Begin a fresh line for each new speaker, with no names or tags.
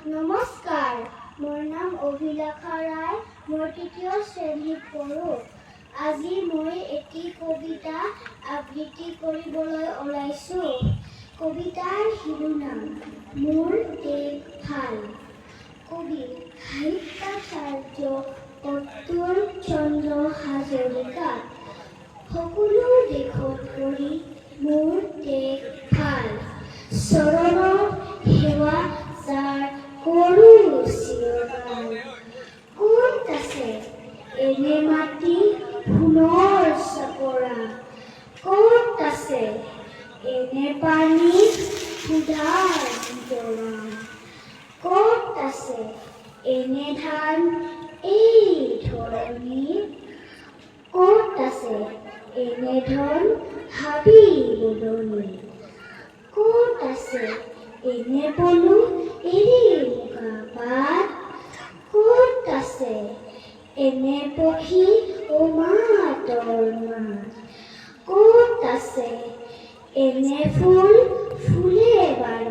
নমস্কাৰ, মোৰ নাম অভিলাষা ৰায়। মই তৃতীয় শ্ৰেণীত পঢ়োঁ। আজি মই এটি কবিতা আবৃত্তি কৰিবলৈ ওলাইছোঁ। কবিতাৰ শিৰোনাম মোৰ দেশ ভাল। কবি সাহিত্যাচাৰ্য অতুল চন্দ্ৰ হাজৰিকা। সকলো দেশত পৰি মোৰ দেশ ভাল। চৰণত সেৱা যাৰ কৰো চিৰকাল। ক'ত আছে এনে মাটি সোণৰ চাপৰা? ক'ত আছে এনে পানী সুধাৰ ভিতৰা? ক'ত আছে এনে ধান এই ধৰণীত? ক'ত আছে এনে ধন হাবি বননিত? ক'ত আছে এনে পলু এৰি মুগা পাত? ক'ত আছে এনে পক্ষী ও মাতৰ মাত? ক'ত আছে এনে ফুল ফুলে বাৰ